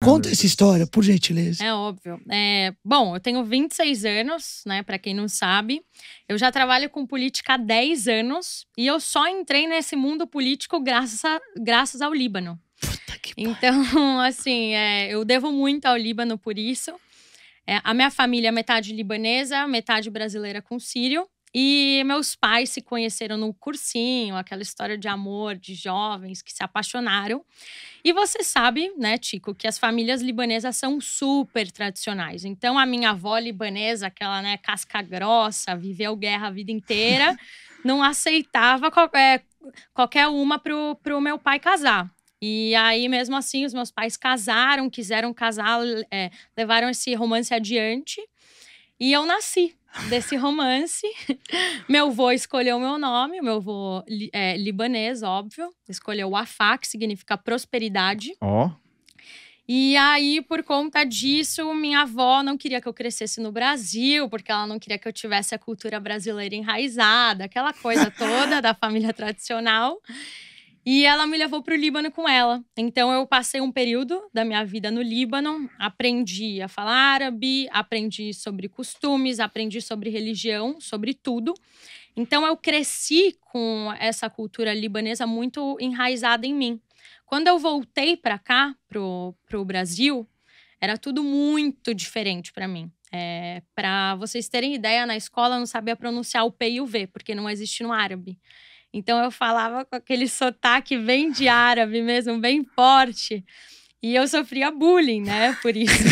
Conta essa história, por gentileza. É óbvio. Bom, eu tenho 26 anos, né? Pra quem não sabe. Eu já trabalho com política há 10 anos. E eu só entrei nesse mundo político graças ao Líbano. Puta que Então, assim, eu devo muito ao Líbano por isso. A minha família é metade libanesa, metade brasileira com sírio. E meus pais se conheceram no cursinho, aquela história de amor, de jovens que se apaixonaram. E você sabe, né, Tico, que as famílias libanesas são super tradicionais. Então, a minha avó libanesa, aquela, né, casca grossa, viveu guerra a vida inteira, não aceitava qualquer uma pro meu pai casar. E aí, mesmo assim, os meus pais casaram, quiseram casar, levaram esse romance adiante. E eu nasci desse romance. Meu avô escolheu o meu nome, meu avô libanês, óbvio. Escolheu Wafá, que significa prosperidade. Ó. E aí, por conta disso, minha avó não queria que eu crescesse no Brasil, porque ela não queria que eu tivesse a cultura brasileira enraizada, aquela coisa toda da família tradicional. E ela me levou para o Líbano com ela. Então, eu passei um período da minha vida no Líbano, aprendi a falar árabe, aprendi sobre costumes, aprendi sobre religião, sobre tudo. Então, eu cresci com essa cultura libanesa muito enraizada em mim. Quando eu voltei para cá, pro Brasil, era tudo muito diferente para mim. Para vocês terem ideia, na escola eu não sabia pronunciar o P e o V, porque não existe no árabe. Então, eu falava com aquele sotaque bem de árabe mesmo, bem forte. E eu sofria bullying, né, por isso.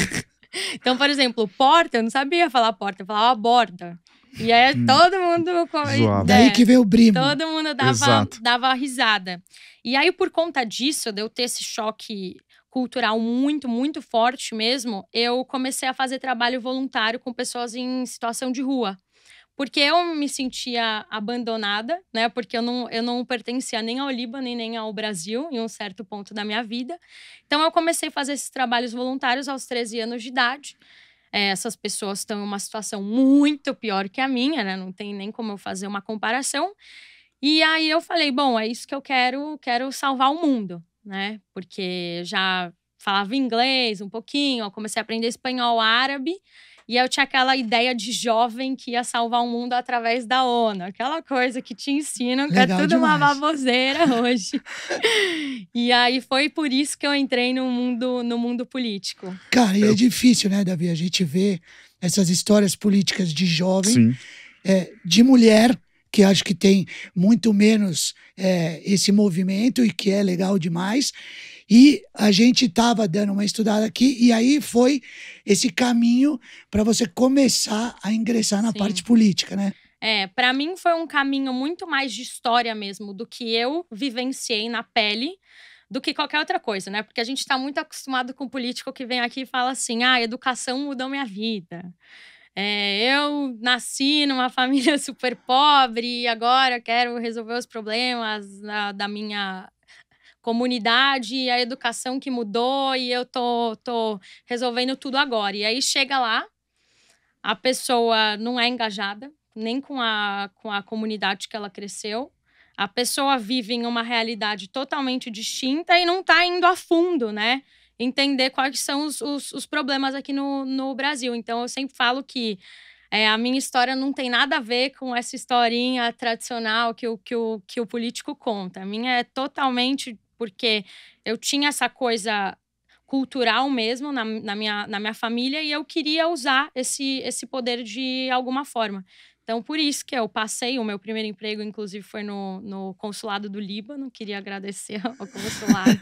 Então, por exemplo, porta, eu não sabia falar porta, eu falava borda. E aí, todo mundo... Zoado. Daí que veio o brimo. Todo mundo dava risada. E aí, por conta disso, de eu ter esse choque cultural muito, muito forte mesmo, eu comecei a fazer trabalho voluntário com pessoas em situação de rua. Porque eu me sentia abandonada, né? Porque eu não pertencia nem ao Líbano e nem ao Brasil em um certo ponto da minha vida. Então, eu comecei a fazer esses trabalhos voluntários aos 13 anos de idade. Essas pessoas estão em uma situação muito pior que a minha, né? Não tem nem como eu fazer uma comparação. E aí, eu falei, bom, é isso que eu quero salvar o mundo, né? Porque já falava inglês um pouquinho, eu comecei a aprender espanhol, árabe. E eu tinha aquela ideia de jovem que ia salvar o mundo através da ONU. Aquela coisa que te ensinam, que Legal é tudo uma demais. baboseira hoje. E aí foi por isso que eu entrei no mundo político. Cara, e é difícil, né, Davi? A gente vê essas histórias políticas de jovem, Sim. De mulher, que acho que tem muito menos esse movimento e que é legal demais. E a gente tava dando uma estudada aqui, e aí foi esse caminho para você começar a ingressar na Sim. parte política, né? Para mim foi um caminho muito mais de história mesmo, do que eu vivenciei na pele, do que qualquer outra coisa, né? Porque a gente tá muito acostumado com político que vem aqui e fala assim, a educação mudou minha vida. Eu nasci numa família super pobre e agora quero resolver os problemas da minha comunidade e a educação que mudou e eu tô resolvendo tudo agora. E aí chega lá, a pessoa não é engajada, nem com a comunidade que ela cresceu. A pessoa vive em uma realidade totalmente distinta e não tá indo a fundo, né? Entender quais são os problemas aqui no Brasil. Então, eu sempre falo que a minha história não tem nada a ver com essa historinha tradicional que o político conta. A minha é totalmente porque eu tinha essa coisa cultural mesmo na minha família e eu queria usar esse poder de alguma forma. Então, por isso que eu passei, o meu primeiro emprego, inclusive, foi no consulado do Líbano. Queria agradecer ao consulado,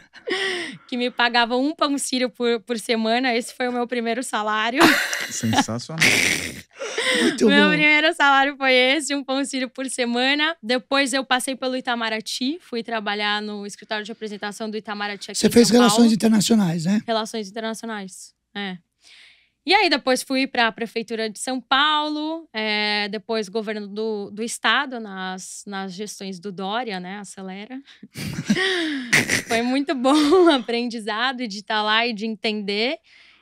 que me pagava um pão sírio por semana. Esse foi o meu primeiro salário. Sensacional. Muito Meu bom. primeiro salário foi esse, um pão sírio por semana. Depois eu passei pelo Itamaraty, fui trabalhar no escritório de apresentação do Itamaraty aqui Você em fez São Paulo. relações internacionais, né? Relações internacionais, E aí, depois fui para a Prefeitura de São Paulo, depois governo do estado, nas gestões do Dória, né? Acelera. Foi muito bom o aprendizado de estar lá e de entender.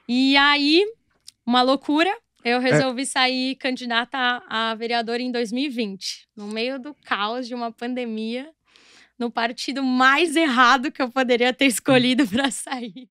E aí, uma loucura, eu resolvi sair candidata a vereadora em 2020, no meio do caos de uma pandemia, no partido mais errado que eu poderia ter escolhido para sair.